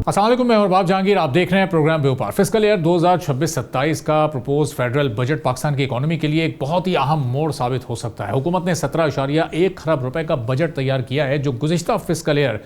अस्सलाम वालेकुम, मैं बाब जहांगीर। आप देख रहे हैं प्रोग्राम व्यापार। फिस्कल ईयर 2026-27 का प्रपोज फेडरल बजट पाकिस्तान की इकोनॉमी के लिए एक बहुत ही अहम मोड़ साबित हो सकता है। हुकूमत ने 17.1 खरब रुपए का बजट तैयार किया है, जो गुज़िश्ता फिस्कल ईयर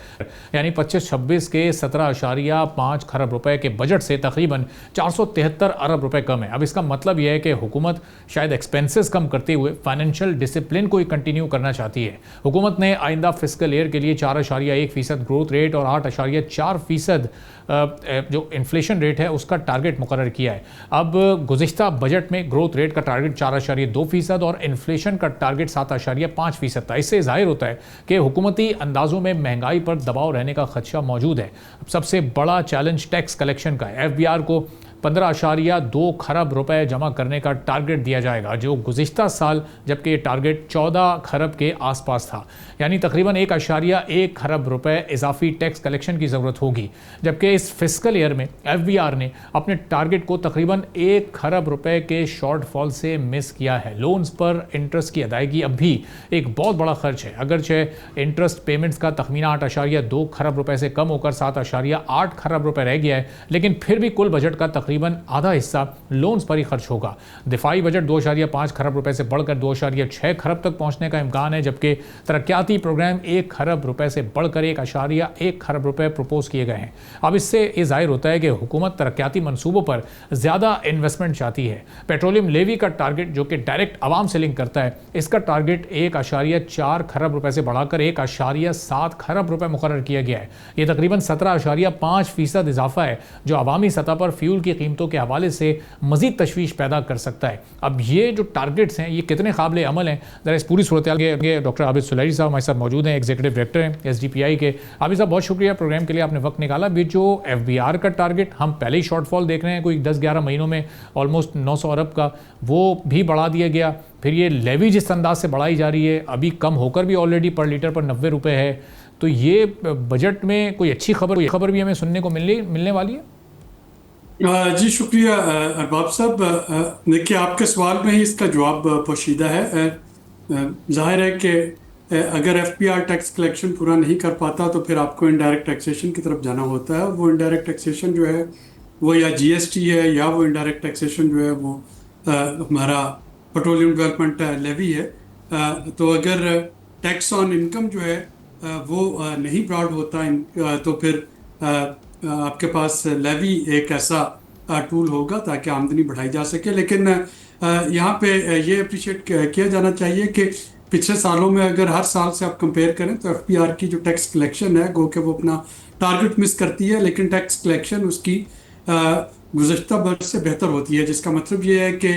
यानी 25-26 के 17.5 खरब रुपए के बजट से तकरीबन 473 अरब रुपए कम है। अब इसका मतलब यह है कि हुकूमत शायद एक्सपेंसेस कम करते हुए फाइनेंशियल डिसिप्लिन को ही कंटिन्यू करना चाहती है। हुकूमत ने आइंदा फिस्कल ईयर के लिए 4.1% ग्रोथ रेट और 8.4% जो इन्फ्लेशन रेट है उसका टारगेट मुकर्रर किया है। अब गुज़िश्ता बजट में ग्रोथ रेट का टारगेट 4.2% और इन्फ्लेशन का टारगेट 7.5% था। इससे जाहिर होता है कि हुकूमती अंदाजों में महंगाई पर दबाव रहने का खदशा मौजूद है। अब सबसे बड़ा चैलेंज टैक्स कलेक्शन का है। FBR को 15.2 खरब रुपए जमा करने का टारगेट दिया जाएगा, जो गुज़िश्ता साल जबकि ये टारगेट 14 खरब के आसपास था, यानी तकरीबन 1.1 खरब रुपए इजाफी टैक्स कलेक्शन की ज़रूरत होगी। जबकि इस फिस्कल ईयर में FBR ने अपने टारगेट को तकरीबन 1 खरब रुपए के शॉर्टफॉल से मिस किया है। लोन्स पर इंटरेस्ट की अदायगी अब भी एक बहुत बड़ा खर्च है। अगरचे इंटरेस्ट पेमेंट्स का तखमीना 8.2 खरब रुपए से कम होकर 7.8 खरब रुपए रह गया है, लेकिन फिर भी कुल बजट का तकरीबन आधा हिस्सा लोन्स पर ही खर्च होगा। दिफाई बजट 2.5 खरब रुपए से बढ़कर 2.6 खरब तक पहुंचने का इम्कान है, जबकि तरक्याती प्रोग्राम 1 खरब रुपए से बढ़कर 1.1 खरब रुपए प्रपोज किए गए हैं। अब इससे ये जाहिर होता है कि हुकूमत तरक्याती मंसूबों पर ज़्यादा इन्वेस्टमेंट चाहती है। पेट्रोलियम लेवी का टारगेट, जो कि डायरेक्ट आवाम से लिंक करता है, इसका टारगेट 1.4 खरब रुपए से बढ़ाकर 1.7 खरब रुपए मुकर्रर किया गया है। यह तकरीबन 17.5% इजाफा है, जो अवामी सतह पर फ्यूल की कीमतों के हवाले से मजीद तशवीश पैदा कर सकता है। अब ये जो टारगेट्स हैं, ये कितने काबिल अमल हैं, ज़रा इस पूरी सूरत के डॉक्टर आबिद सुलैरी साहब हमारे साथ मौजूद हैं, एग्जीक्यूटिव डायरेक्टर हैं SDPI के। आबिद साहब, बहुत शुक्रिया प्रोग्राम के लिए आपने वक्त निकाला। भी जो FBR का टारगेट हम पहले ही शॉर्टफॉल देख रहे हैं, कोई 10-11 महीनों में ऑलमोस्ट 900 अरब का, वो भी बढ़ा दिया गया। फिर ये लेवी जिस अंदाज से बढ़ाई जा रही है, अभी कम होकर भी ऑलरेडी पर लीटर पर 90 रुपये है। तो ये बजट में कोई अच्छी खबर भी हमें सुनने को मिलने वाली है? जी शुक्रिया अरबाब साहब। देखिए, आपके सवाल में ही इसका जवाब पोशीदा है। जाहिर है कि अगर FBR टैक्स कलेक्शन पूरा नहीं कर पाता तो फिर आपको इनडायरेक्ट टैक्सेशन की तरफ जाना होता है, और वो इनडायरेक्ट टैक्सेशन जो है वो या GST है, या वो इनडायरेक्ट टैक्सेशन जो है वो हमारा पेट्रोलियम डेवलपमेंट लेवी है। तो अगर टैक्स ऑन इनकम जो है वो नहीं ब्रॉड होता तो फिर आपके पास लेवी एक ऐसा टूल होगा ताकि आमदनी बढ़ाई जा सके। लेकिन यहाँ पे ये अप्रिशिएट किया जाना चाहिए कि पिछले सालों में अगर हर साल से आप कंपेयर करें तो FBR की जो टैक्स कलेक्शन है, गो के वो अपना टारगेट मिस करती है, लेकिन टैक्स कलेक्शन उसकी गुज़श्ता बरस से बेहतर होती है। जिसका मतलब ये है कि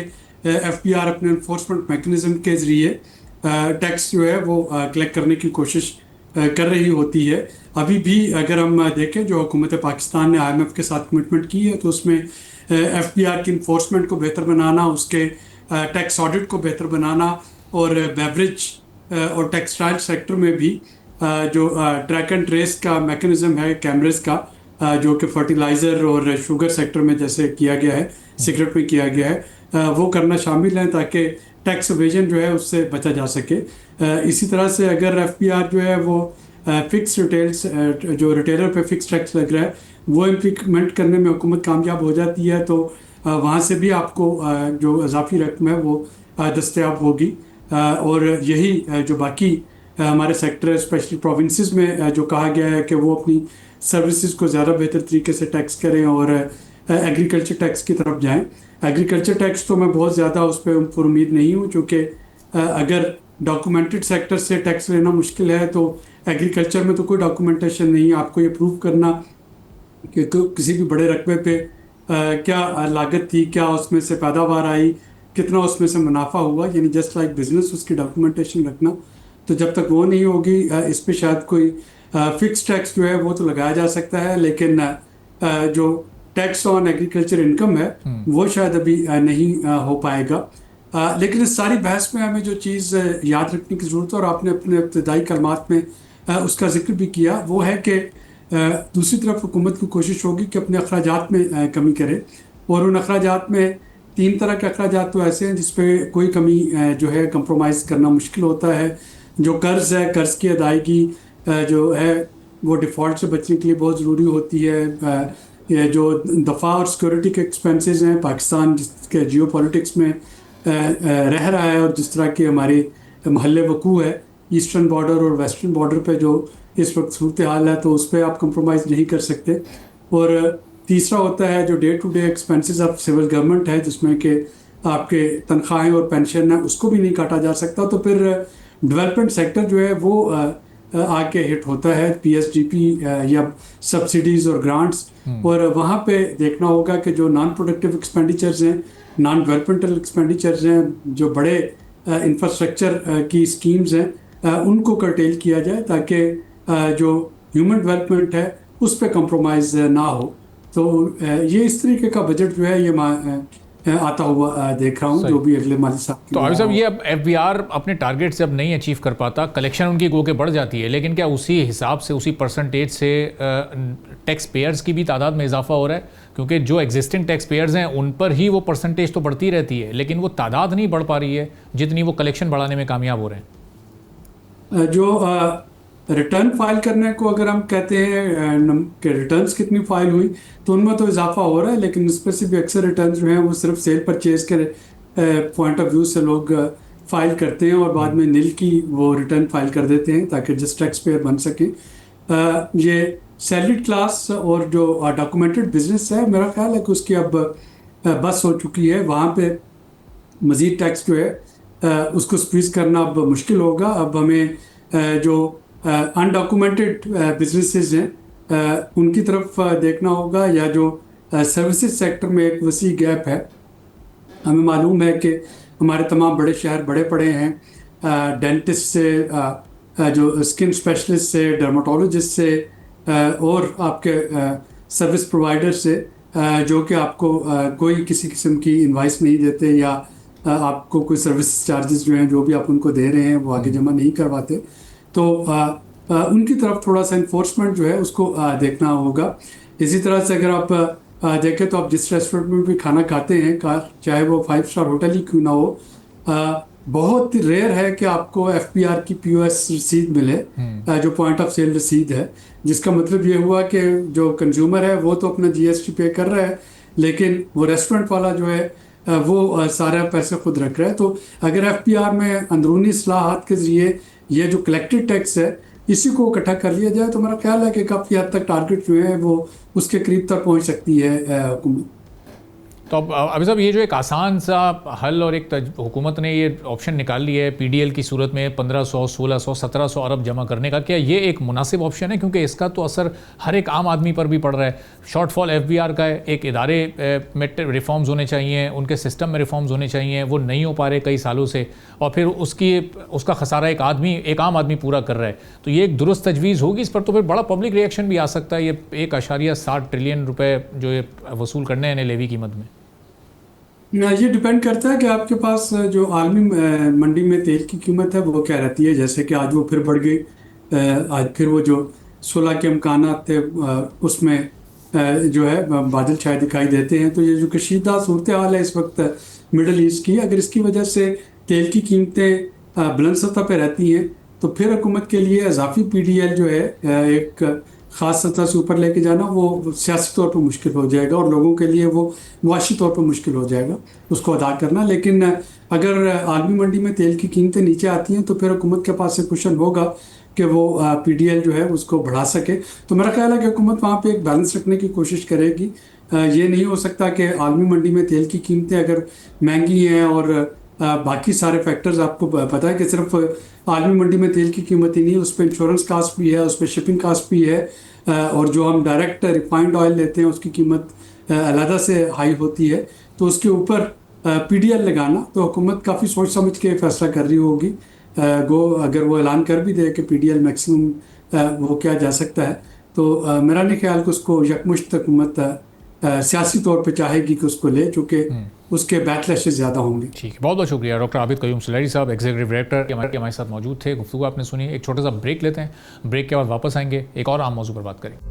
FBR अपने इन्फोर्समेंट मैकेनिज्म के ज़रिए टैक्स जो है वो कलेक्ट करने की कोशिश कर रही होती है। अभी भी अगर हम देखें, जो हुकूमत पाकिस्तान ने IMF के साथ कमिटमेंट की है, तो उसमें FBR की इन्फोर्समेंट को बेहतर बनाना, उसके टैक्स ऑडिट को बेहतर बनाना, और बेवरेज और टेक्सटाइल सेक्टर में भी जो ट्रैक एंड ट्रेस का मैकेनिज्म है, कैमरेज का, जो कि फर्टिलाइज़र और शुगर सेक्टर में जैसे किया गया है, सिगरेट में किया गया है, वो करना शामिल है ताकि टैक्स एवेजन जो है उससे बचा जा सके। इसी तरह से अगर FBR जो है वो फिक्स रिटेल्स जो रिटेलर पे फिक्स टैक्स लग रहा है वो इम्प्लीमेंट करने में हुकूमत कामयाब हो जाती है, तो वहाँ से भी आपको जो इजाफी रकम है वो दस्तयाब होगी। और यही जो बाकी हमारे सेक्टर, स्पेशली प्रोविंसेस में जो कहा गया है कि वो अपनी सर्विसेज को ज़्यादा बेहतर तरीके से टैक्स करें और एग्रीकल्चर टैक्स की तरफ जाएं। एग्रीकल्चर टैक्स तो मैं बहुत ज़्यादा उस पर उम्मीद नहीं हूँ, क्योंकि अगर डॉक्यूमेंटेड सेक्टर से टैक्स लेना मुश्किल है तो एग्रीकल्चर में तो कोई डॉक्यूमेंटेशन नहीं है। आपको ये प्रूव करना कि किसी भी बड़े रकबे पे क्या लागत थी, क्या उसमें से पैदावार आई, कितना उसमें से मुनाफा हुआ, यानी जस्ट लाइक बिजनेस उसकी डॉक्यूमेंटेशन रखना। तो जब तक वो नहीं होगी, इस पे शायद कोई फिक्स टैक्स जो है वो तो लगाया जा सकता है, लेकिन जो टैक्स ऑन एग्रीकल्चर इनकम है वो शायद अभी नहीं हो पाएगा। लेकिन इस सारी बहस में हमें जो चीज़ याद रखने की ज़रूरत है, और आपने अपने इब्तदाई कलमात में उसका जिक्र भी किया, वो है कि दूसरी तरफ हुकूमत की कोशिश होगी कि अपने अखराजात में कमी करे, और उन अखराजात में 3 तरह के अखराजात तो ऐसे हैं जिस पे कोई कमी जो है कंप्रोमाइज़ करना मुश्किल होता है। जो कर्ज़ है, कर्ज़ की अदायगी जो है वो डिफ़ॉल्ट से बचने के लिए बहुत ज़रूरी होती है। ये जो दफ़ा और सिक्योरिटी के एक्सपेंसेस हैं, पाकिस्तान जिसके जियो पॉलिटिक्स में रह रहा है और जिस तरह के हमारे महल्ले वकू है ईस्टर्न बॉर्डर और वेस्टर्न बॉर्डर पे जो इस वक्त सूरत हाल है, तो उस पर आप कंप्रोमाइज़ नहीं कर सकते। और तीसरा होता है जो day to day expenses of civil government है, जिसमें कि आपके तनख्वाहें और पेंशन है उसको भी नहीं काटा जा सकता। तो फिर डेवलपमेंट सेक्टर जो है वो आके हिट होता है, पीएसडीपी या सब्सिडीज़ और ग्रांट्स। और वहाँ पे देखना होगा कि जो नॉन प्रोडक्टिव एक्सपेंडिचर्स हैं, नॉन डेवलपमेंटल एक्सपेंडिचर्स हैं, जो बड़े इंफ्रास्ट्रक्चर की स्कीम्स हैं, उनको कर्टेल किया जाए ताकि जो ह्यूमन डेवलपमेंट है उस पर कंप्रोमाइज़ ना हो। तो ये इस तरीके का बजट जो है ये आता हुआ देख रहा हूँ, जो भी अगले माली साल तो आबिद साहब, ये अब एफबीआर अपने टारगेट से अब नहीं अचीव कर पाता, कलेक्शन उनकी गो के बढ़ जाती है, लेकिन क्या उसी हिसाब से उसी परसेंटेज से टैक्स पेयर्स की भी तादाद में इजाफा हो रहा है? क्योंकि जो एग्जिस्टिंग टैक्स पेयर्स हैं उन पर ही वो परसेंटेज तो बढ़ती रहती है, लेकिन वो तादाद नहीं बढ़ पा रही है जितनी वो कलेक्शन बढ़ाने में कामयाब हो रहे हैं। जो रिटर्न फाइल करने को अगर हम कहते हैं कि रिटर्न्स कितनी फाइल हुई, तो उनमें तो इजाफा हो रहा है, लेकिन स्पेसिफिक अक्सर रिटर्न जो हैं वो सिर्फ सेल परचेज के पॉइंट ऑफ व्यू से लोग फाइल करते हैं और बाद में नील की वो रिटर्न फाइल कर देते हैं ताकि जिस टैक्स पेयर बन सके। ये सैलरीड क्लास और जो डॉक्यूमेंटेड बिजनेस है, मेरा ख्याल है कि उसकी अब बस हो चुकी है। वहाँ पे मज़ीद टैक्स जो है उसको स्क्वीज़ करना अब मुश्किल होगा। अब हमें जो अनडॉक्यूमेंटेड बिजनेसेस हैं उनकी तरफ देखना होगा, या जो सर्विसेज सेक्टर में एक वसी गैप है। हमें मालूम है कि हमारे तमाम बड़े शहर बड़े पड़े हैं, डेंटिस्ट से जो स्किन स्पेशलिस्ट से, डर्माटोलॉजिस्ट से और आपके सर्विस प्रोवाइडर से जो कि आपको कोई किसी किस्म की इनवाइस नहीं देते या आपको कोई सर्विस चार्जेस जो हैं जो भी आप उनको दे रहे हैं वो आगे जमा नहीं करवाते। तो उनकी तरफ थोड़ा सा इन्फोर्समेंट जो है उसको देखना होगा। इसी तरह से अगर आप देखें तो आप जिस रेस्टोरेंट में भी खाना खाते हैं, चाहे वो 5 स्टार होटल ही क्यों ना हो, बहुत रेयर है कि आपको एफपीआर की पीओएस रसीद मिले, जो पॉइंट ऑफ सेल रसीद है, जिसका मतलब ये हुआ कि जो कंज्यूमर है वो तो अपना जीएसटी पे कर रहा है, लेकिन वो रेस्टोरेंट वाला जो है वो सारे पैसे खुद रख रहा है। तो अगर एफपीआर में अंदरूनी इस्लाहात के ज़रिए ये जो कलेक्टेड टैक्स है इसी को इकट्ठा कर लिया जाए, तो मेरा ख्याल है कि काफ़ी हद तक टारगेट जो है वो उसके करीब तक पहुंच सकती है हुकूमत। तो अब अभी साहब, ये जो एक आसान सा हल और एक हुकूमत ने ये ऑप्शन निकाल लिया है पीडीएल की सूरत में 1500, 1600, 1700 अरब जमा करने का, क्या ये एक मुनासिब ऑप्शन है? क्योंकि इसका तो असर हर एक आम आदमी पर भी पड़ रहा है। शॉर्टफॉल एफबीआर का है, एक इदारे में रिफॉर्म्स होने चाहिए, उनके सिस्टम में रिफॉर्म्स होने चाहिए, वो नहीं हो पा रहे कई सालों से, और फिर उसका खसारा एक आम आदमी पूरा कर रहा है। तो ये एक दुरुस्त तजवीज़ होगी इस पर, तो फिर बड़ा पब्लिक रिएक्शन भी आ सकता है। ये 1.7 ट्रिलियन रुपए जो ये वसूल करने हैं लेवी की मद में। ये डिपेंड करता है कि आपके पास जो आलमी मंडी में तेल की कीमत है वो क्या रहती है। जैसे कि आज वो फिर बढ़ गई, आज फिर वो जो 16 के इम्कानात थे उसमें जो है बादल छाए दिखाई देते हैं। तो ये जो कशीदा सूरत हाल है इस वक्त मिडल ईस्ट की, अगर इसकी वजह से तेल की कीमतें बुलंद सतह पर रहती हैं तो फिर हुकूमत के लिए इजाफी पीडीएल जो है एक ख़ास सतह से ऊपर लेके जाना वो सियासी तौर पर मुश्किल हो जाएगा और लोगों के लिए वो मुआशी तौर पर मुश्किल हो जाएगा उसको अदा करना। लेकिन अगर आलमी मंडी में तेल की कीमतें नीचे आती हैं तो फिर हुकूमत के पास से क्वेश्चन होगा कि वो पीडीएल जो है उसको बढ़ा सके। तो मेरा ख्याल है कि हुकूमत वहाँ पे एक बैलेंस रखने की कोशिश करेगी। ये नहीं हो सकता कि आलमी मंडी में तेल की कीमतें अगर महंगी हैं और बाकी सारे फैक्टर्स आपको पता है कि सिर्फ आलमी मंडी में तेल की कीमत ही नहीं, उस पर इंश्योरेंस कास्ट भी है, उस पर शिपिंग कास्ट भी है, और जो हम डायरेक्ट रिफाइंड ऑयल लेते हैं उसकी कीमत अलहदा से हाई होती है। तो उसके ऊपर पीडीएल लगाना तो हुकूमत काफ़ी सोच समझ के फैसला कर रही होगी। अगर वो ऐलान कर भी दे कि पीडीएल मैक्सिमम वो किया जा सकता है, तो मेरा नहीं ख्याल कि उसको यकमुश्त हुकूमत सियासी तौर पे चाहेगी कि उसको ले, चूँकि उसके बैकलैशेस ज़्यादा होंगे। ठीक है, बहुत बहुत शुक्रिया डॉक्टर आबिद क़य्यूम सुलैरी साहब, एग्जीक्यूटिव डायरेक्टर हमारे साथ मौजूद थे। गुफ्तगू आपने सुनी। एक छोटा सा ब्रेक लेते हैं, ब्रेक के बाद वापस आएंगे, एक और आम मौजू पर बात करेंगे।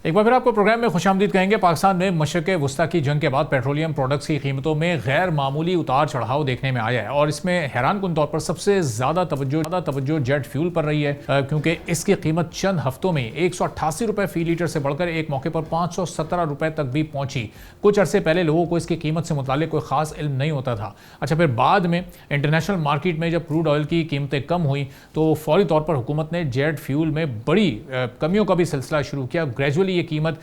एक बार फिर आपको प्रोग्राम में खुशामदीद कहेंगे। पाकिस्तान में मशरक़ वस्ता की जंग के बाद पेट्रोलियम प्रोडक्ट्स की कीमतों में गैर मामूली उतार चढ़ाव देखने में आया है और इसमें हैरानकुन तौर पर सबसे ज़्यादा तवज्जो जेट फ्यूल पर रही है, क्योंकि इसकी कीमत चंद हफ्तों में 188 रुपये फ़ी लीटर से बढ़कर एक मौके पर 517 रुपये तक भी पहुंची। कुछ अरसे पहले लोगों को इसकी कीमत से मुतालिक कोई ख़ास इल्म नहीं होता था। अच्छा, फिर बाद में इंटरनेशनल मार्केट में जब क्रूड ऑयल की कीमतें कम हुई तो फौरी तौर पर हुकूमत ने जेट फ्यूल में बड़ी कमियों का भी सिलसिला शुरू किया। ग्रेजुअली ये कीमत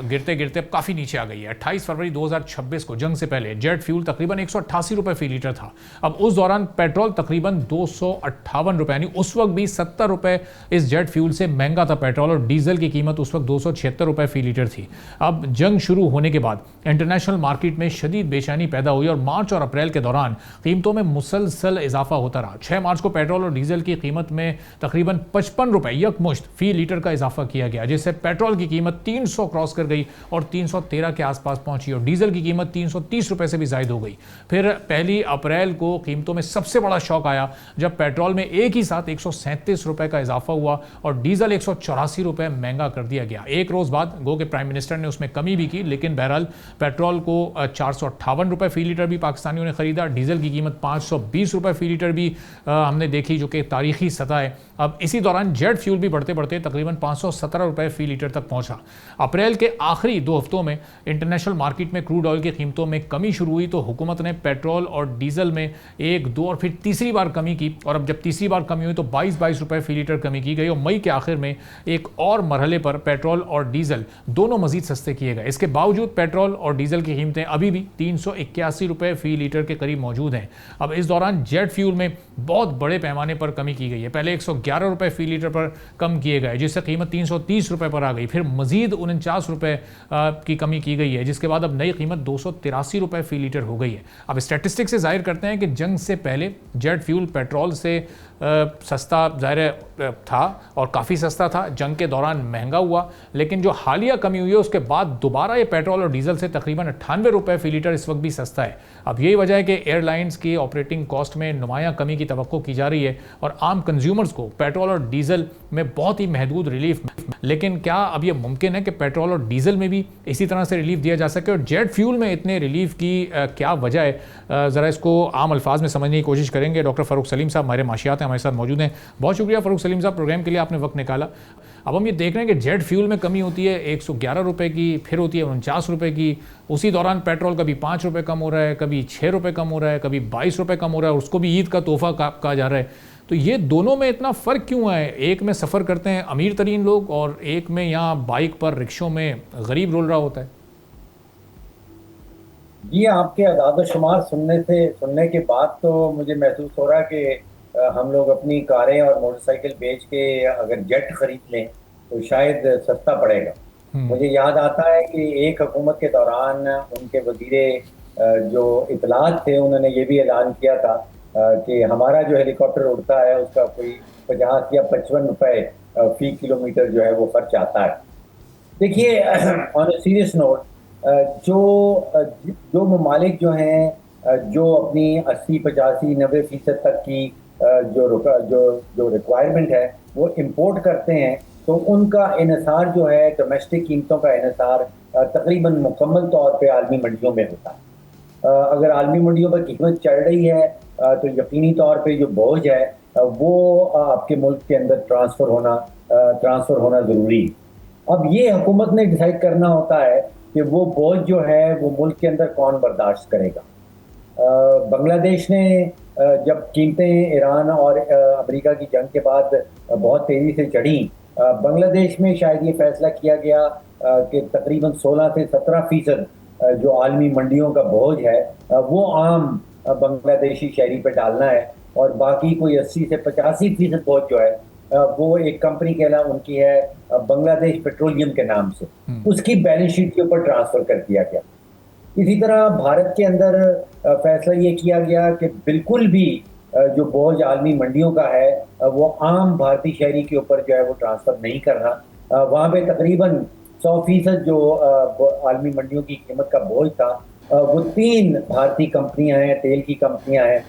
गिरते गिरते काफ़ी नीचे आ गई है। 28 फरवरी 2026 को जंग से पहले जेट फ्यूल तकरीबन 188 रुपये फ़ी लीटर था। अब उस दौरान पेट्रोल तकरीबन 258 रुपये, यानी उस वक्त भी 70 रुपये इस जेट फ्यूल से महंगा था पेट्रोल, और डीजल की कीमत उस वक्त 276 रुपये फ़ी लीटर थी। अब जंग शुरू होने के बाद इंटरनेशनल मार्केट में शदीद बेचैनी पैदा हुई और मार्च और अप्रैल के दौरान कीमतों में मुसलसल इजाफा होता रहा। 6 मार्च को पेट्रोल और डीजल की कीमत में तकरीबन 55 रुपये यकमुश्त फ़ी लीटर का इजाफा किया गया, जिससे पेट्रोल की कीमत 300 क्रॉस कर गई और 313 के आसपास पहुंची और डीजल की कीमत 330 रुपए से भी जायद हो गई। फिर 1 अप्रैल को कीमतों में सबसे बड़ा शॉक आया जब पेट्रोल में एक ही साथ 137 रुपए का इजाफा हुआ और डीजल 184 रुपए महंगा कर दिया गया। एक रोज बाद गो के प्राइम मिनिस्टर ने उसमें कमी भी की, लेकिन बहरहाल पेट्रोल को 458 रुपए फ़ी लीटर भी पाकिस्तानियों ने खरीदा। डीजल की कीमत 520 रुपए फ़ी लीटर भी हमने देखी, जो कि तारीखी सतह है। अब इसी दौरान जेट फ्यूल भी बढ़ते बढ़ते तकरीबन 517 रुपए फ़ी लीटर तक पहुंचा। अप्रैल के आखिरी 2 हफ्तों में इंटरनेशनल मार्केट में क्रूड ऑयल की कीमतों में कमी शुरू हुई तो हुकूमत ने पेट्रोल और डीजल में 1, 2 और फिर तीसरी बार कमी की, और अब जब तीसरी बार कमी हुई तो 22 रुपए फ़ी लीटर कमी की गई और मई के आखिर में एक और मरहले पर पेट्रोल और डीजल दोनों मजीद सस्ते किए गए। इसके बावजूद पेट्रोल और डीजल की कीमतें अभी भी 381 रुपए फ़ी लीटर के करीब मौजूद हैं। अब इस दौरान जेट फ्यूल में बहुत बड़े पैमाने पर कमी की गई है। पहले 111 रुपए फ़ी लीटर पर कम किए गए, जिससे कीमत 330 रुपए पर आ गई। फिर मजीद 49 रुपए की कमी की गई है, जिसके बाद अब नई कीमत 283 रुपए फ़ी लीटर हो गई है। अब स्टैटिस्टिक से जाहिर करते हैं कि जंग से पहले जेट फ्यूल पेट्रोल से सस्ता जाहिर था और काफ़ी सस्ता था, जंग के दौरान महंगा हुआ, लेकिन जो हालिया कमी हुई है उसके बाद दोबारा ये पेट्रोल और डीजल से तकरीबन 98 रुपए फ़ी लीटर इस वक्त भी सस्ता है। अब यही वजह है कि एयरलाइंस की ऑपरेटिंग कॉस्ट में नुमायां कमी की तवक्को की जा रही है और आम कंज्यूमर्स को पेट्रोल और डीजल में बहुत ही महदूद रिलीफ। लेकिन क्या अब यह मुमकिन है कि पेट्रोल और डीजल में भी इसी तरह से रिलीफ दिया जा सके, और जेट फ्यूल में इतने रिलीफ की क्या वजह है? ज़रा इसको आम अल्फाज में समझने की कोशिश करेंगे। डॉक्टर फ़ारूक सलीम साहब हमारे माशियात हैं, हमारे साथ मौजूद हैं। बहुत शुक्रिया फ़ारूक सलीम साहब, प्रोग्राम के लिए आपने वक्त निकाला। अब हम ये देख रहे हैं कि जेट फ्यूल में कमी होती है 111 रुपए की, फिर होती है 49 रुपए की। उसी दौरान पेट्रोल कभी 5 रुपए कम हो रहा है, कभी 6 रुपए कम हो रहा है, कभी 22 रुपए कम हो रहा है, और उसको भी ईद का तोहफा कहा जा रहा है। तो ये दोनों में इतना फ़र्क क्यों है? एक में सफ़र करते हैं अमीर तरीन लोग और एक में यहाँ बाइक पर रिक्शों में गरीब रोल रहा होता है। जी, आपके अदाद शुमार सुनने के बाद तो मुझे महसूस हो रहा है कि हम लोग अपनी कारें और मोटरसाइकिल बेच के अगर जेट खरीद लें तो शायद सस्ता पड़ेगा। मुझे याद आता है कि एक हुकूमत के दौरान उनके वजीरे जो इतलात थे, उन्होंने ये भी ऐलान किया था कि हमारा जो हेलीकॉप्टर उड़ता है उसका कोई 50 या 55 रुपए फ़ी किलोमीटर जो है वो खर्च आता है। देखिए, ऑन ए सीरियस नोट, जो ममालिक जो हैं जो अपनी 80, 85, 90% तक की जो रिक्वायरमेंट है वो इंपोर्ट करते हैं, तो उनका इन्हिसार जो है डोमेस्टिक कीमतों का इन्हिसार तकरीबन मुकम्मल तौर पे आलमी मंडियों में होता है। अगर आलमी मंडियों पर कीमत चढ़ रही है तो यकीनी तौर पे जो बोझ है वो आपके मुल्क के अंदर ट्रांसफ़र होना ज़रूरी है। अब ये हुकूमत ने डिसाइड करना होता है कि वो बोझ जो है वो मुल्क के अंदर कौन बर्दाश्त करेगा। बांग्लादेश ने जब कीमतें ईरान और अमेरिका की जंग के बाद बहुत तेज़ी से चढ़ी, बांग्लादेश में शायद ये फैसला किया गया कि तकरीबन 16 से 17% जो आलमी मंडियों का बोझ है वो आम बांग्लादेशी शहरी पे डालना है, और बाकी कोई 80 से 85% बोझ जो है वो एक कंपनी उनकी है बांग्लादेश पेट्रोलियम के नाम से, उसकी बैलेंस शीट के ऊपर ट्रांसफ़र कर दिया गया। इसी तरह भारत के अंदर फैसला ये किया गया कि बिल्कुल भी जो बोझ आलमी मंडियों का है वो आम भारतीय शहरी के ऊपर जो है वो ट्रांसफ़र नहीं करना। वहाँ पे तकरीबन 100% जो आलमी मंडियों की कीमत का बोझ था वो 3 भारतीय कंपनियां हैं, तेल की कंपनियां हैं,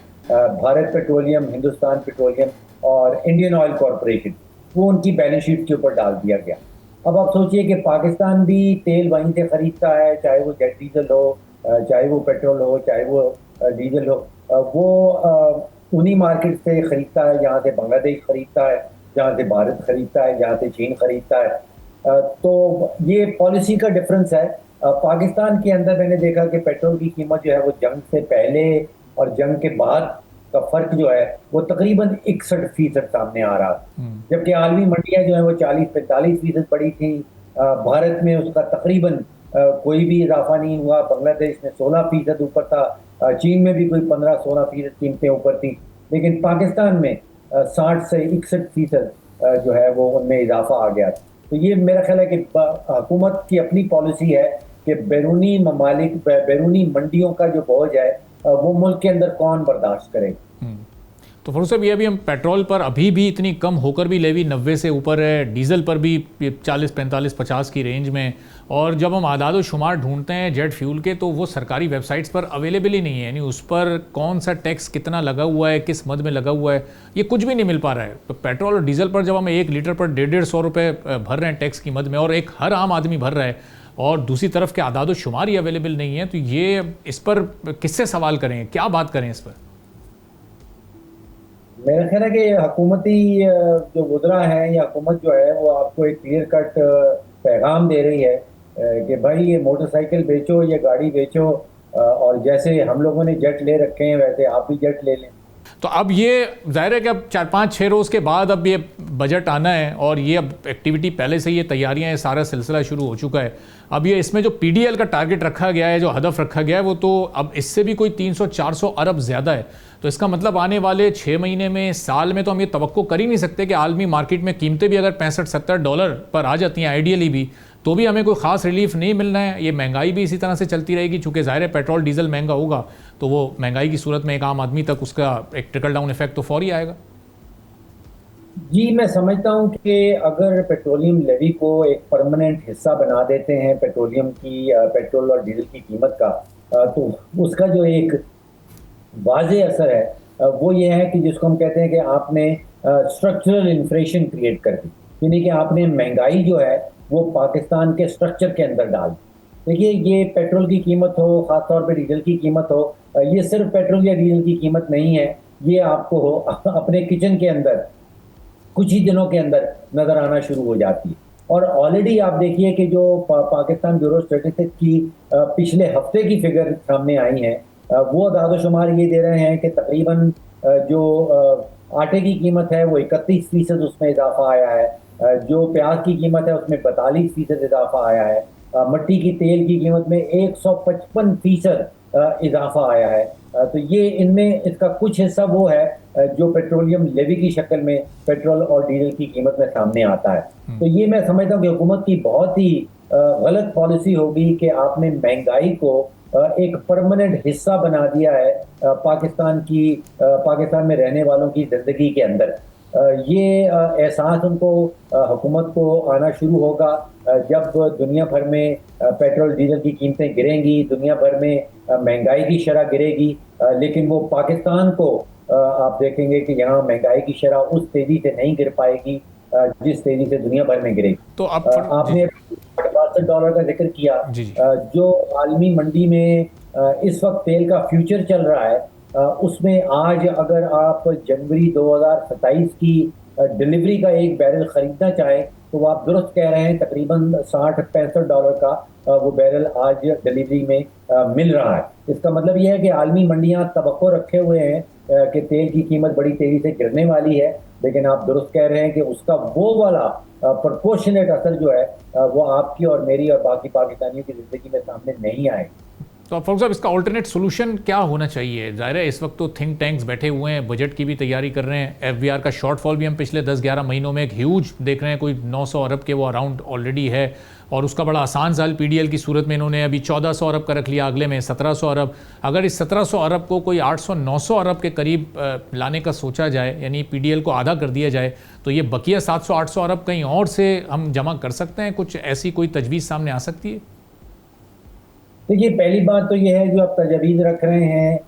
भारत पेट्रोलियम, हिंदुस्तान पेट्रोलियम और इंडियन ऑयल कॉरपोरेशन, वो उनकी बैलेंस शीट के ऊपर डाल दिया गया। अब आप सोचिए कि पाकिस्तान भी तेल वहीं से खरीदता है, चाहे वो जेट डीजल हो, चाहे वो पेट्रोल हो, चाहे वो डीजल हो, वो उन्हीं मार्केट से खरीदता है जहाँ से बांग्लादेश खरीदता है, जहाँ से भारत खरीदता है, जहाँ से चीन खरीदता है। तो ये पॉलिसी का डिफरेंस है। पाकिस्तान के अंदर मैंने देखा कि पेट्रोल की कीमत जो है वो जंग से पहले और जंग के बाद का फर्क जो है वो तकरीबन 61% सामने आ रहा है, जबकि आलमी मंडियां जो है वो 40-45% बढ़ी थी। भारत में उसका तकरीबन कोई भी इजाफा नहीं हुआ। बांग्लादेश में 16% ऊपर था, चीन में भी कोई 15-16% कीमतें ऊपर थी, लेकिन पाकिस्तान में 60 से 61% जो है वो उनमें इजाफा आ गया। तो ये मेरा ख्याल है कि हुकूमत की अपनी पॉलिसी है कि बैरूनी ममालिक, बैरूनी मंडियों का जो बोझ है वो मुल्क के अंदर कौन बर्दाश्त करे। तो फरूख साहब, ये अभी हम पेट्रोल पर अभी भी इतनी कम होकर भी लेवी 90 से ऊपर है, डीजल पर भी 40, 45, 50 की रेंज में, और जब हम आदाद व शुमार ढूंढते हैं जेट फ्यूल के तो वो सरकारी वेबसाइट्स पर अवेलेबल ही नहीं है, यानी उस पर कौन सा टैक्स कितना लगा हुआ है, किस मद में लगा हुआ है, ये कुछ भी नहीं मिल पा रहा है। तो पेट्रोल और डीजल पर जब हम 1 लीटर पर 150-150 रुपये भर रहे हैं टैक्स की मद में, और एक हर आम आदमी भर रहा है, और दूसरी तरफ के आदाद व शुमार ही अवेलेबल नहीं है, तो ये इस पर किससे सवाल करें, क्या बात करें इस पर? मेरा ख्याल है कि हुकूमती जो वुज़रा है या हुकूमत जो है वो आपको एक क्लियर कट पैगाम दे रही है कि भाई ये मोटरसाइकिल बेचो, ये गाड़ी बेचो, और जैसे हम लोगों ने जेट ले रखे हैं वैसे आप भी जेट ले लें। तो अब ये जाहिर है कि अब 4-5-6 रोज़ के बाद अब ये बजट आना है, और ये अब एक्टिविटी पहले से ये तैयारियां, ये सारा सिलसिला शुरू हो चुका है। अब ये इसमें जो पीडीएल का टारगेट रखा गया है, जो हदफ रखा गया है, वो तो अब इससे भी कोई 300-400 अरब ज़्यादा है। तो इसका मतलब आने वाले 6 महीने में, साल में तो हम ये तवक्को कर ही नहीं सकते कि आलमी मार्केट में कीमतें भी अगर $65-70 पर आ जाती हैं आइडियली भी, तो भी हमें कोई ख़ास रिलीफ नहीं मिलना है। ये महंगाई भी इसी तरह से चलती रहेगी, चूँकि ज़ाहिर है पेट्रोल डीजल महंगा होगा तो वो महंगाई की सूरत में एक आम आदमी तक उसका एक ट्रिकल डाउन इफेक्ट तो फौरी आएगा। जी, मैं समझता हूँ कि अगर पेट्रोलियम लेवी को एक परमानेंट हिस्सा बना देते हैं पेट्रोलियम की, पेट्रोल और डीजल की कीमत का, तो उसका जो एक वाज़े असर है वो ये है कि जिसको हम कहते हैं कि आपने स्ट्रक्चरल इन्फ्लेशन क्रिएट कर दी, यानी कि आपने महंगाई जो है वो पाकिस्तान के स्ट्रक्चर के अंदर डाल दी। देखिए, ये पेट्रोल की कीमत हो, ख़ासतौर पे डीजल की कीमत हो, ये सिर्फ पेट्रोल या डीजल की कीमत नहीं है, ये आपको अपने किचन के अंदर कुछ ही दिनों के अंदर नज़र आना शुरू हो जाती है। और ऑलरेडी आप देखिए कि जो पाकिस्तान ब्यूरो स्टैटिस्टिक्स की पिछले हफ्ते की फिगर सामने आई हैं, वो दादोशुमार ये दे रहे हैं कि तकरीबन जो आटे की कीमत है वो 31% उसमें इजाफा आया है, जो प्याज की कीमत है उसमें 42% इजाफा आया है, मट्टी की तेल की कीमत में 155% इजाफा आया है। तो ये इनमें इसका कुछ हिस्सा वो है जो पेट्रोलियम लेवी की शक्ल में पेट्रोल और डीजल की कीमत में सामने आता है। तो ये मैं समझता हूँ कि हुकूमत की बहुत ही गलत पॉलिसी होगी कि आपने महंगाई को एक परमानेंट हिस्सा बना दिया है पाकिस्तान में रहने वालों की जिंदगी के अंदर। ये एहसास उनको, हुकूमत को आना शुरू होगा जब दुनिया भर में पेट्रोल डीजल की कीमतें गिरेंगी, दुनिया भर में महंगाई की शरह गिरेगी, लेकिन वो पाकिस्तान को आप देखेंगे कि यहाँ महंगाई की शरह उस तेजी से नहीं गिर पाएगी जिस तेजी से दुनिया भर में गिरेगी। तो अब आपने $62 का जिक्र किया, जो आलमी मंडी में इस वक्त तेल का फ्यूचर चल रहा है, उसमें आज अगर आप जनवरी 2027 की डिलीवरी का एक बैरल खरीदना चाहें तो वो आप दुरुस्त कह रहे हैं, तकरीबन $60-65 का वो बैरल आज डिलीवरी में मिल रहा है। इसका मतलब ये है कि आलमी मंडियां तवक्को रखे हुए हैं कि तेल की कीमत बड़ी तेजी से गिरने वाली है, लेकिन आप दुरुस्त कह रहे हैं कि उसका वो वाला प्रोपोर्शनेट असर जो है वो आपकी और मेरी और बाकी पाकिस्तानियों की ज़िंदगी में सामने नहीं आए। तो फरूख साहब, इसका ऑल्टरनेट सोल्यूशन क्या होना चाहिए? ज़ाहिर है इस वक्त तो थिंक टैंक्स बैठे हुए हैं, बजट की भी तैयारी कर रहे हैं, एफबीआर का शॉर्टफॉल भी हम पिछले 10-11 महीनों में एक ह्यूज देख रहे हैं, कोई 900 अरब के वो अराउंड ऑलरेडी है, और उसका बड़ा आसान साल पीडीएल की सूरत में इन्होंने अभी 1400 अरब का रख लिया, अगले में 1700 अरब। अगर इस 1700 अरब को कोई 800-900 अरब के करीब लाने का सोचा जाए, यानी पीडीएल को आधा कर दिया जाए, तो ये बकिया 700-800 अरब कहीं और से हम जमा कर सकते हैं? कुछ ऐसी कोई तजवीज़ सामने आ सकती है? देखिए, पहली बात तो ये है जो आप तजवीज़ रख रहे हैं,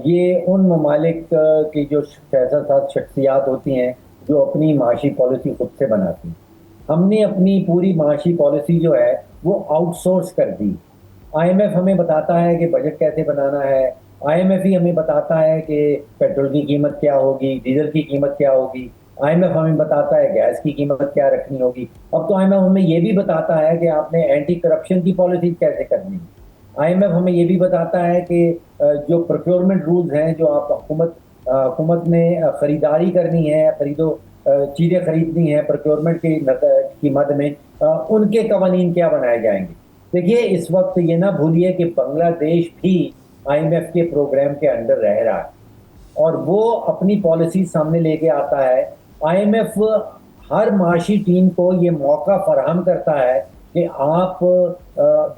ये उन ममालिक की जो शख्सियात होती हैं जो अपनी माशी पॉलिसी खुद से बनाती हैं। हमने अपनी पूरी माशी पॉलिसी जो है वो आउटसोर्स कर दी। आईएमएफ हमें बताता है कि बजट कैसे बनाना है, आईएमएफ ही हमें बताता है कि पेट्रोल की कीमत क्या होगी, डीजल की कीमत क्या होगी, आईएमएफ हमें बताता है गैस की कीमत क्या रखनी होगी। अब तो आईएमएफ हमें ये भी बताता है कि आपने एंटी करप्शन की पॉलिसी कैसे करनी है। आईएमएफ हमें ये भी बताता है कि जो प्रोक्योरमेंट रूल्स हैं, जो आप हुकूमत ने खरीदारी करनी है, चीज़ें खरीदनी है प्रोक्योरमेंट की मद में, उनके कवानीन क्या बनाए जाएंगे। देखिए, इस वक्त ये ना भूलिए कि बांग्लादेश भी आईएमएफ के प्रोग्राम के अंडर रह रहा है और वो अपनी पॉलिसी सामने लेके आता है। आईएमएफ हर माशी टीम को ये मौका फराहम करता है कि आप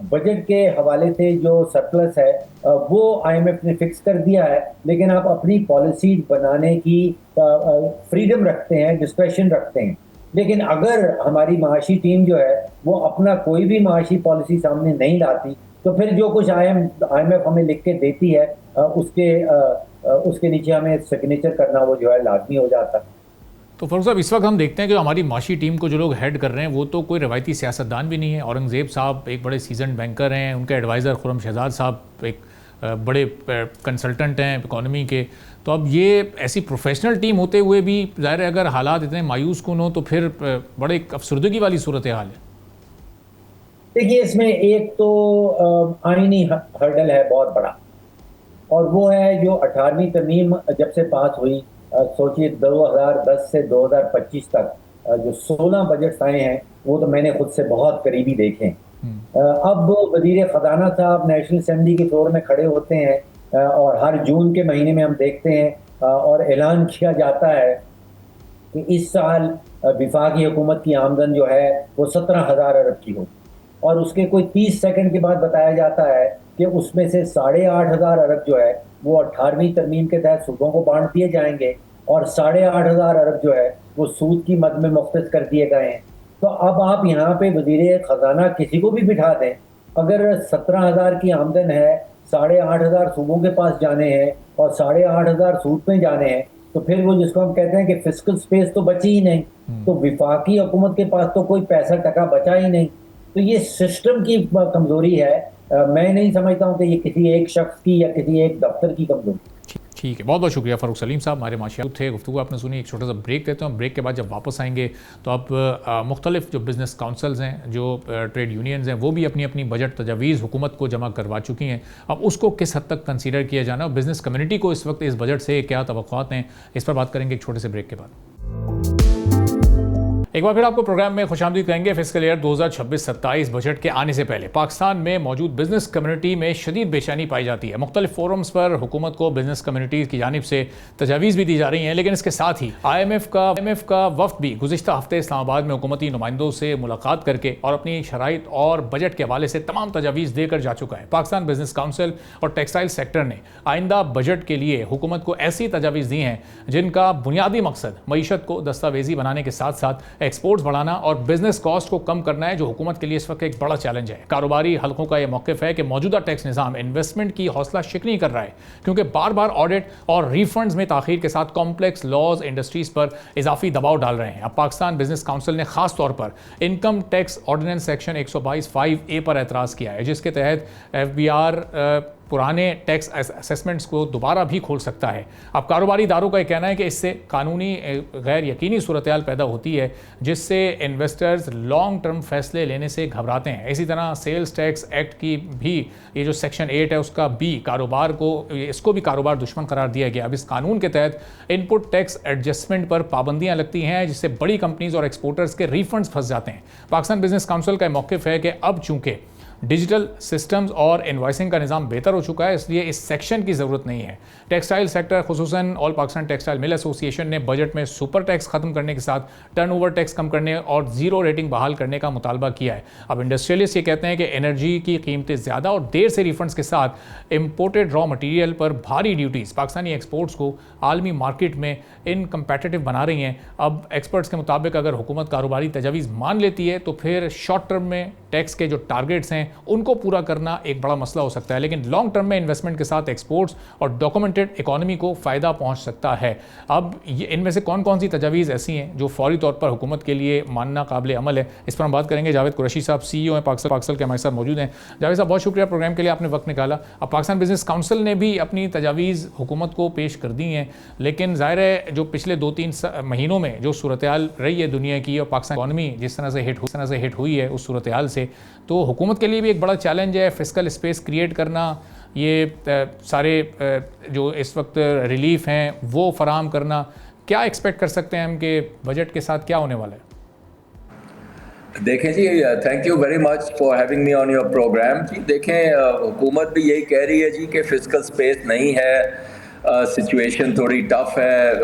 बजट के हवाले से जो सरप्लस है वो आईएमएफ ने फिक्स कर दिया है, लेकिन आप अपनी पॉलिसी बनाने की फ्रीडम रखते हैं, डिस्क्रेशन रखते हैं। लेकिन अगर हमारी माशी टीम जो है वो अपना कोई भी माशी पॉलिसी सामने नहीं लाती, तो फिर जो कुछ आईएमएफ हमें लिख के देती है उसके नीचे हमें सिग्नेचर करना वो जो है लाजमी हो जाता है। तो फारूक साहब, इस वक्त हम देखते हैं कि हमारी माशी टीम को जो लोग हेड कर रहे हैं वो तो कोई रवायती सियासतदान भी नहीं है। औरंगज़ेब साहब एक बड़े सीजन बैंकर हैं, उनके एडवाइज़र खुर्रम शहजाद साहब एक बड़े कंसल्टेंट हैं इकोनॉमी के। तो अब ये ऐसी प्रोफेशनल टीम होते हुए भी ज़ाहिर है अगर हालात इतने मायूस कुन हो तो फिर बड़े अफसरदगी वाली सूरत हाल है। देखिए, इसमें एक तो आईनी हर्डल है बहुत बड़ा, और वो है जो 18वीं तरमीम जब से पास हुई, सोचिए 2010 से 2025 तक जो 16 बजट्स आए हैं वो तो मैंने खुद से बहुत करीबी देखे हैं। अब वजीर ख़जाना साहब नेशनल असेंबली के फ्लोर में खड़े होते हैं और हर जून के महीने में हम देखते हैं और ऐलान किया जाता है कि इस साल वफाकी हुकूमत की आमदन जो है वो 17,000 अरब की होगी, और उसके कोई 30 सेकंड के बाद बताया जाता है कि उसमें से 8,500 अरब जो है वो 18वीं तरमीम के तहत सूदों को बांट दिए जाएंगे और 8,500 अरब जो है वो सूद की मद में मुख्तस कर दिए गए हैं। तो अब आप यहाँ पे वजीर ख़जाना किसी को भी बिठा दें, अगर 17,000 की आमदन है, 8,500 सूबों के पास जाने हैं और 8,500 सूद में जाने हैं, तो फिर वो जिसको हम कहते हैं कि फिस्कल स्पेस तो बची ही नहीं। तो वफाकी हुकूमत के पास तो कोई पैसा टका बचा ही नहीं। तो ये सिस्टम की कमजोरी है। मैं नहीं समझता हूँ कि ये किसी एक शख्स की या किसी एक दफ्तर की कमजोरी। ठीक है, बहुत बहुत शुक्रिया फारूक सलीम साहब, हमारे माशियात थे, गुफ्तगू आपने सुनी। एक छोटा सा ब्रेक देते हैं, ब्रेक के बाद जब वापस आएंगे तो अब मुख्तलिफ जो बिज़नेस काउंसिल्स हैं, जो ट्रेड यूनियंस हैं, वो भी अपनी अपनी बजट तजावीज़ हुकूमत को जमा करवा चुकी हैं। अब उसको किस हद तक कंसीडर किया जाना और बिज़नेस कम्युनिटी को इस वक्त इस बजट से क्या तवक्कुआत हैं, इस पर बात करेंगे एक छोटे से ब्रेक के बाद। एक बार फिर आपको प्रोग्राम में खुशामदीद कहेंगे। फिस्कल ईयर 2026-27 बजट के आने से पहले पाकिस्तान में मौजूद बिजनेस कम्युनिटी में शदीद बेचैनी पाई जाती है। मुख्तलिफ फोरम्स पर हुकूमत को बिजनेस कम्युनिटीज़ की जानिब से तजावीज़ भी दी जा रही हैं, लेकिन इसके साथ ही IMF का वफ्द भी गुज़िश्ता हफ्ते इस्लामाबाद में हुकूमती नुमाइंदों से मुलाकात करके और अपनी शराइत और बजट के हवाले से तमाम तजावीज़ देकर जा चुका है। पाकिस्तान बिजनेस काउंसिल और टेक्सटाइल सेक्टर ने आइंदा बजट के लिए हुकूमत को ऐसी तजावीज़ दी हैं जिनका बुनियादी मकसद मईशत को दस्तावेजी बनाने के साथ साथ एक्सपोर्ट्स बढ़ाना और बिजनेस कॉस्ट को कम करना है, जो हुकूमत के लिए इस वक्त एक बड़ा चैलेंज है। कारोबारी हलकों का यह मौक़िफ़ है कि मौजूदा टैक्स निज़ाम इन्वेस्टमेंट की हौसला शिकनी कर रहा है, क्योंकि बार बार ऑडिट और रिफंड्स में ताख़ीर के साथ कॉम्प्लेक्स लॉज इंडस्ट्रीज़ पर इजाफी दबाव डाल रहे हैं। अब पाकिस्तान बिजनेस काउंसिल ने खास तौर पर income tax ordinance section 122(5)(a) पर एतराज़ किया है, जिसके तहत FBR पुराने टैक्स असेसमेंट्स को दोबारा भी खोल सकता है। अब कारोबारी इदारों का यह कहना है कि इससे कानूनी गैर यकीनी सूरत हाल पैदा होती है, जिससे इन्वेस्टर्स लॉन्ग टर्म फैसले लेने से घबराते हैं। इसी तरह सेल्स टैक्स एक्ट की भी ये जो सेक्शन 8 है उसका भी इसको भी कारोबार दुश्मन करार दिया गया। अब इस कानून के तहत इनपुट टैक्स एडजस्टमेंट पर पाबंदियां लगती हैं, जिससे बड़ी कंपनीज और एक्सपोर्टर्स के रिफंड्स फंस जाते हैं। पाकिस्तान बिजनेस काउंसिल का मौक़िफ़ है कि अब चूंकि डिजिटल सिस्टम्स और इनवॉइसिंग का निज़ाम बेहतर हो चुका है, इसलिए इस सेक्शन की ज़रूरत नहीं है। टेक्सटाइल सेक्टर खुसूसन all Pakistan textile mill association ने बजट में सुपर टैक्स ख़त्म करने के साथ टर्नओवर टैक्स कम करने और ज़ीरो रेटिंग बहाल करने का मुतालबा किया है। अब इंडस्ट्रियलिस्ट ये कहते हैं कि एनर्जी की कीमतें ज़्यादा और देर से रिफंड्स के साथ इम्पोर्टेड रॉ मटीरियल पर भारी ड्यूटीज़ पाकिस्तानी एक्सपोर्ट्स को आलमी मार्केट में इनकम्पेटिटिव बना रही हैं। अब एक्सपर्ट्स के मुताबिक अगर हुकूमत कारोबारी तजावीज़ मान लेती है तो फिर शॉर्ट टर्म में टैक्स के जो टारगेट्स हैं उनको पूरा करना एक बड़ा मसला हो सकता है, लेकिन लॉन्ग टर्म में इन्वेस्टमेंट के साथ एक्सपोर्ट्स और डॉक्यूमेंटेड इकोनॉमी को फ़ायदा पहुंच सकता है। अब इनमें से कौन कौन सी तजावीज़ ऐसी हैं जो फौरी तौर पर हुकूमत के लिए मानना काबिल अमल है, इस पर हम बात करेंगे। जावेद कुरैशी साहब CEO हैं पाक्सल के, हमारे साथ मौजूद हैं। जावेद साहब, बहुत शुक्रिया प्रोग्राम के लिए, आपने वक्त निकाला। अब पाकिस्तान बिजनेस काउंसिल ने भी अपनी तजावीज़ हुकूमत को पेश कर दी हैं, लेकिन ज़ाहिर है जो पिछले 2-3 महीनों में जो सूरत हाल रही है दुनिया की और पाकिस्तान इकॉनमी जिस तरह से हिट हुई है उस सूरत हाल से, तो हुकूमत के लिए भी एक बड़ा चैलेंज है फिस्कल स्पेस क्रिएट करना, ये सारे जो इस वक्त रिलीफ हैं वो फराहम करना। क्या एक्सपेक्ट कर सकते हैं हम कि बजट के साथ क्या होने वाला है? देखें जी, thank you very much for having me on your programme. जी देखें, हुकूमत भी यही कह रही है जी कि फिस्कल स्पेस नहीं है, सिचुएशन थोड़ी टफ है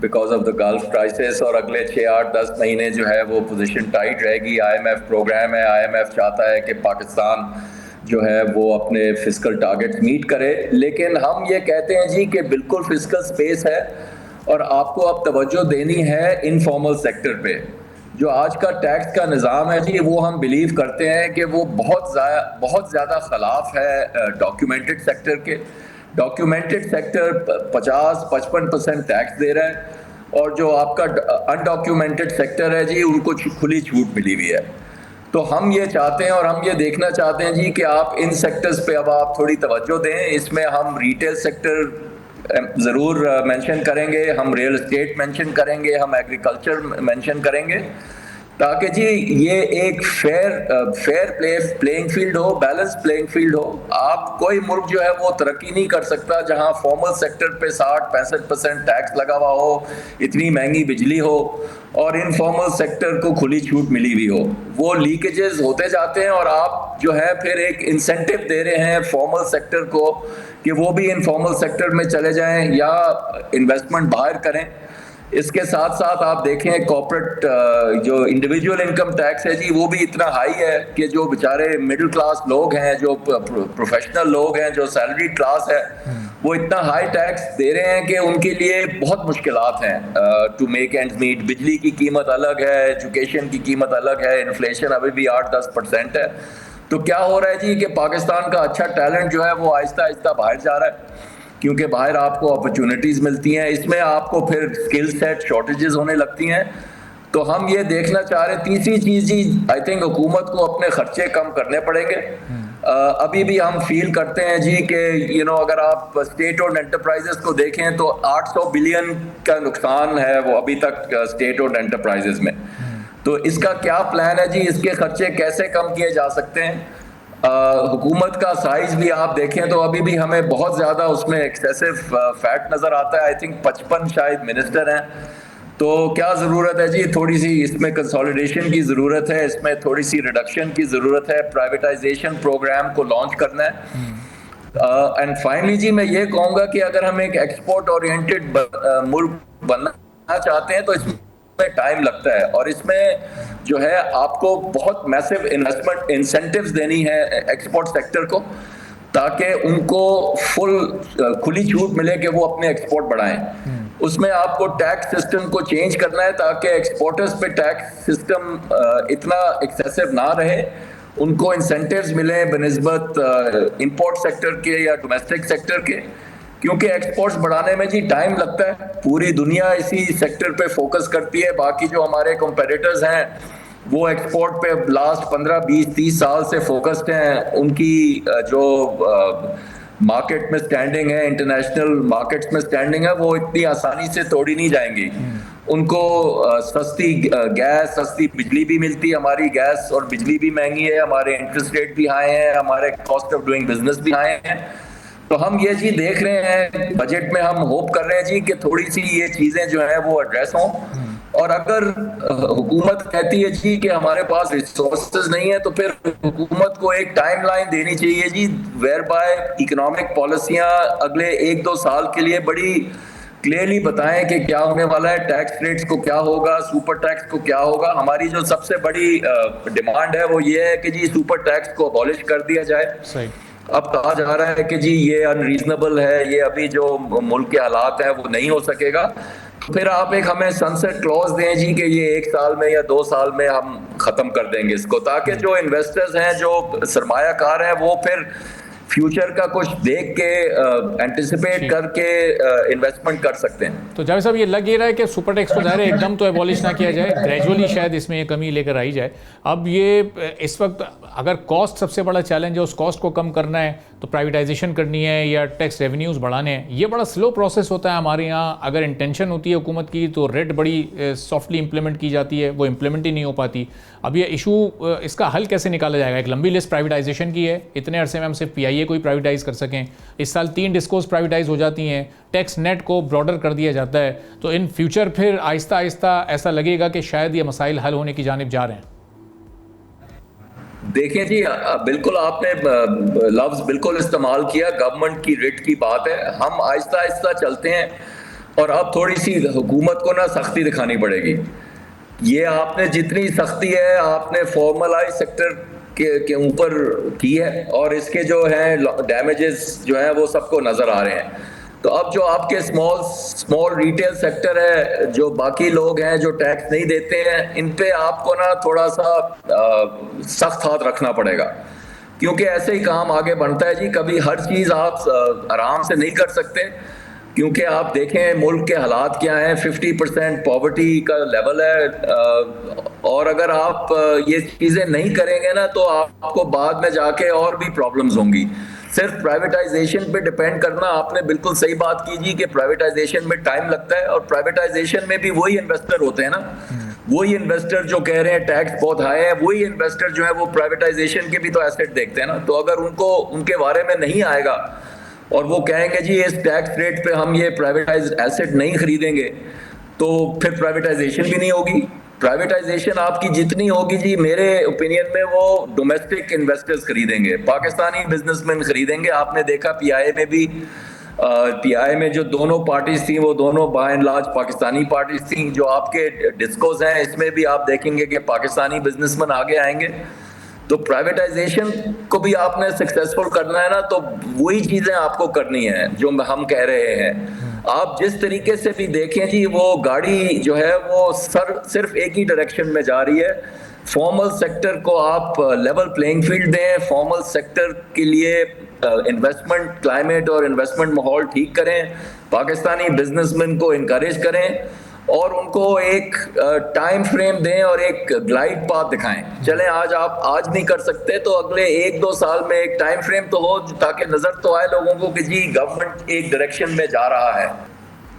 because of the gulf crisis, और अगले 6-8-10 महीने जो है वो पोजीशन टाइट रहेगी। IMF प्रोग्राम है, IMF चाहता है कि पाकिस्तान जो है वो अपने फिस्कल टारगेट्स मीट करे, लेकिन हम ये कहते हैं जी कि बिल्कुल फिस्कल स्पेस है और आपको अब तवज्जो देनी है इनफॉर्मल सेक्टर पे। जो आज का टैक्स का निज़ाम है जी, वो हम बिलीव करते हैं कि वो बहुत ज़्यादा खिलाफ है डॉक्यूमेंटेड सेक्टर के। डॉक्यूमेंटेड सेक्टर 50-55% टैक्स दे रहा है और जो आपका अनडॉक्यूमेंटेड सेक्टर है जी, उनको खुली छूट मिली हुई है। तो हम ये चाहते हैं और हम ये देखना चाहते हैं जी कि आप इन सेक्टर्स पे अब आप थोड़ी तवज्जो दें। इसमें हम रिटेल सेक्टर ज़रूर मेंशन करेंगे, हम रियल एस्टेट मेंशन करेंगे, हम एग्रीकल्चर मेंशन करेंगे, ताकि जी ये एक फेयर प्लेइंग फील्ड हो, बैलेंस प्लेइंग फील्ड हो। आप कोई मुल्क जो है वो तरक्की नहीं कर सकता जहां फॉर्मल सेक्टर पे 60-65% टैक्स लगा हुआ हो, इतनी महंगी बिजली हो और इनफॉर्मल सेक्टर को खुली छूट मिली हुई हो। वो लीकेजेस होते जाते हैं और आप जो है फिर एक इंसेंटिव दे रहे हैं फॉर्मल सेक्टर को कि वो भी इनफॉर्मल सेक्टर में चले जाएं या इन्वेस्टमेंट बाहर करें। इसके साथ साथ आप देखें कॉर्पोरेट जो इंडिविजुअल इनकम टैक्स है जी, वो भी इतना हाई है कि जो बेचारे मिडिल क्लास लोग हैं, जो प्रोफेशनल लोग हैं, जो सैलरी क्लास है, वो इतना हाई टैक्स दे रहे हैं कि उनके लिए बहुत मुश्किलात हैं टू मेक एंड्स मीट। बिजली की कीमत अलग है, एजुकेशन की कीमत अलग है, इन्फ्लेशन अभी भी 8-10% है। तो क्या हो रहा है जी कि पाकिस्तान का अच्छा टैलेंट जो है वो आहिस्ता आहिस्ता बाहर जा रहा है, क्योंकि बाहर आपको अपॉर्चुनिटीज़ मिलती हैं, इसमें आपको फिर स्किल सेट शॉर्टेजेस होने लगती हैं। तो हम ये देखना चाह रहे हैं। तीसरी चीज़ जी, आई थिंक हुकूमत को अपने खर्चे कम करने पड़ेंगे। अभी भी हम फील करते हैं जी कि अगर आप स्टेट ओन्ड एंटरप्राइजेस को देखें तो 800 बिलियन का नुकसान है वो अभी तक स्टेट ओन्ड एंटरप्राइजेस में। तो इसका क्या प्लान है जी, इसके खर्चे कैसे कम किए जा सकते हैं? हुकूमत का साइज भी आप देखें तो अभी भी हमें बहुत ज़्यादा उसमें एक्सेसिव फैट नज़र आता है। आई थिंक 55 शायद मिनिस्टर हैं। तो क्या ज़रूरत है जी, थोड़ी सी इसमें कंसोलिडेशन की ज़रूरत है, इसमें थोड़ी सी रिडक्शन की ज़रूरत है, प्राइवेटाइजेशन प्रोग्राम को लॉन्च करना है। एंड फाइनली जी मैं ये कहूँगा कि अगर हम एक एक्सपोर्ट ओरिएंटेड मुल्क बनना चाहते हैं तो इसमें टाइम लगता है और इसमें जो है आपको बहुत मैसिव इन्वेस्टमेंट इंसेंटिव्स देनी है एक्सपोर्ट सेक्टर को, ताकि उनको फुल खुली छूट मिले कि वो अपने एक्सपोर्ट बढ़ाएं। उसमें आपको टैक्स सिस्टम को चेंज करना है ताकि एक्सपोर्टर्स पे टैक्स सिस्टम इतना एक्सेसिव ना रहे, उनको इंसेंटिव्स मिले बनिस्बत इंपोर्ट सेक्टर के या डोमेस्टिक सेक्टर के, क्योंकि एक्सपोर्ट्स बढ़ाने में जी टाइम लगता है। पूरी दुनिया इसी सेक्टर पे फोकस करती है। बाकी जो हमारे कंपेटिटर्स हैं वो एक्सपोर्ट पे लास्ट 15-20-30 साल से फोकस्ड हैं। उनकी जो मार्केट में स्टैंडिंग है, इंटरनेशनल मार्केट्स में स्टैंडिंग है, वो इतनी आसानी से तोड़ी नहीं जाएंगी। उनको सस्ती गैस, सस्ती बिजली भी मिलती है। हमारी गैस और बिजली भी महंगी है, हमारे इंटरेस्ट रेट भी हाई हैं, हमारे कॉस्ट ऑफ डूइंग बिजनेस भी हाई हैं। तो हम ये चीज देख रहे हैं, बजट में हम होप कर रहे हैं जी कि थोड़ी सी ये चीजें जो है वो एड्रेस हों। और अगर हुकूमत कहती है जी कि हमारे पास रिसोर्सेज नहीं है, तो फिर हुकूमत को एक टाइमलाइन देनी चाहिए जी, वेयर बाय इकोनॉमिक पॉलिसियां अगले 1-2 साल के लिए बड़ी क्लियरली बताएं कि क्या होने वाला है, टैक्स रेट्स को क्या होगा, सुपर टैक्स को क्या होगा। हमारी जो सबसे बड़ी डिमांड है वो ये है कि जी सुपर टैक्स को अबॉलिश कर दिया जाए। सही। अब कहा जा रहा है कि जी ये अनरीजनेबल है, ये अभी जो मुल्क के हालात हैं वो नहीं हो सकेगा। फिर आप एक हमें सनसेट क्लॉज दें जी कि ये 1 साल में या 2 साल में हम खत्म कर देंगे इसको, ताकि जो इन्वेस्टर्स हैं, जो सरमायाकार हैं, वो फिर फ्यूचर का कुछ देख के एंटिसिपेट करके इन्वेस्टमेंट कर सकते हैं। तो जावेद साहब, ये लग ये रहा है कि सुपर टैक्स को ज़ाहिर है एकदम तो एबॉलिश ना किया जाए, ग्रेजुअली शायद इसमें ये कमी लेकर आई जाए। अब ये इस वक्त अगर कॉस्ट सबसे बड़ा चैलेंज है, उस कॉस्ट को कम करना है तो प्राइवेटाइजेशन करनी है या टैक्स रेवेन्यूज़ बढ़ाने हैं, ये बड़ा स्लो प्रोसेस होता है हमारे यहाँ। अगर इंटेंशन होती है हुकूमत की तो रेट बड़ी सॉफ्टली इंप्लीमेंट की जाती है, वो इंप्लीमेंट ही नहीं हो पाती। अब ये इशू, इसका हल कैसे निकाला जाएगा? एक लंबी लिस्ट प्राइवेटाइजेशन की है, इतने अरसे में हम सिर्फ PIA को ही प्राइवेटाइज कर सकें। इस साल 3 डिस्कोस प्राइवेटाइज हो जाती हैं, टैक्स नेट को ब्रॉडर कर दिया जाता है। तो इन फ्यूचर फिर आहिस्ता आहिस्ता ऐसा लगेगा कि शायद ये मसाइल हल होने की जानिब जा रहे हैं। देखिए जी, बिल्कुल आपने लफ्ज बिल्कुल इस्तेमाल किया, गवर्नमेंट की रिट की बात है। हम आहिस्ता आहिस्ता चलते हैं और अब थोड़ी सी हुकूमत को ना सख्ती दिखानी पड़ेगी। ये आपने जितनी सख्ती है आपने फॉर्मलाइज सेक्टर के ऊपर की है, और इसके जो है डैमेजेस जो है वो सबको नजर आ रहे हैं। तो अब जो आपके स्मॉल रिटेल सेक्टर है, जो बाकी लोग हैं जो टैक्स नहीं देते हैं, इन पे आपको ना थोड़ा सा सख्त हाथ रखना पड़ेगा, क्योंकि ऐसे ही काम आगे बढ़ता है जी। कभी हर चीज़ आप आराम से नहीं कर सकते, क्योंकि आप देखें मुल्क के हालात क्या हैं। 50% पॉवर्टी का लेवल है, और अगर आप ये चीज़ें नहीं करेंगे ना तो आपको बाद में जाके और भी प्रॉब्लम्स होंगी। सिर्फ प्राइवेटाइजेशन पे डिपेंड करना, आपने बिल्कुल सही बात की जी कि प्राइवेटाइजेशन में टाइम लगता है, और प्राइवेटाइजेशन में भी वही इन्वेस्टर होते हैं ना, वही इन्वेस्टर जो कह रहे हैं टैक्स बहुत हाई है, वही इन्वेस्टर जो है वो प्राइवेटाइजेशन के भी तो एसेट देखते हैं ना। तो अगर उनको उनके बारे में नहीं आएगा और वो कहेंगे जी इस टैक्स रेट पे हम ये प्राइवेटाइज एसेट नहीं खरीदेंगे, तो फिर प्राइवेटाइजेशन भी नहीं होगी। प्राइवेटाइजेशन आपकी जितनी होगी जी, मेरे ओपिनियन में वो डोमेस्टिक इन्वेस्टर्स खरीदेंगे, पाकिस्तानी बिजनेसमैन खरीदेंगे। आपने देखा PIA में भी, PIA में जो दोनों पार्टीज थी वो दोनों by and large Pakistani parties थी। जो आपके डिस्कोस हैं इसमें भी आप देखेंगे कि पाकिस्तानी बिजनेसमैन आगे आएंगे। तो प्राइवेटाइजेशन को भी आपने सक्सेसफुल करना है ना, तो वही चीजें आपको करनी है जो हम कह रहे हैं। आप जिस तरीके से भी देखें जी, वो गाड़ी जो है वो सिर्फ एक ही डायरेक्शन में जा रही है। फॉर्मल सेक्टर को आप लेवल प्लेइंग फील्ड दें, फॉर्मल सेक्टर के लिए इन्वेस्टमेंट क्लाइमेट और इन्वेस्टमेंट माहौल ठीक करें, पाकिस्तानी बिजनेसमैन को इनकरेज करें, और उनको एक टाइम फ्रेम दें और एक ग्लाइड पाथ दिखाएं। चलें, आज आप आज नहीं कर सकते तो अगले 1-2 साल में एक टाइम फ्रेम तो हो, ताकि नजर तो आए लोगों को कि जी गवर्नमेंट एक डायरेक्शन में जा रहा है।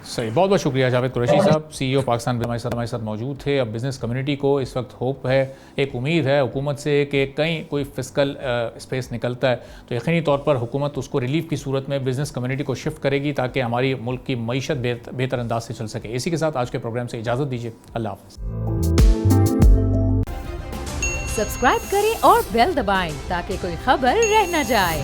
सही, बहुत बहुत शुक्रिया जावेद कुरैशी साहब, CEO पाकिस्तान हमारे साथ मौजूद थे। अब बिज़नेस कम्युनिटी को इस वक्त होप है, एक उम्मीद है हुकूमत से कि कहीं कोई फिस्कल स्पेस निकलता है तो यकीनी तौर पर हुकूमत उसको रिलीफ की सूरत में बिज़नेस कम्युनिटी को शिफ्ट करेगी, ताकि हमारी मुल्क की मईशत बेहतर अंदाज से चल सके। इसी के साथ आज के प्रोग्राम से इजाज़त दीजिए। अल्लाह हाफ़िज़। सब्सक्राइब करें और बेल दबाएं ताकि कोई खबर रह न जाए।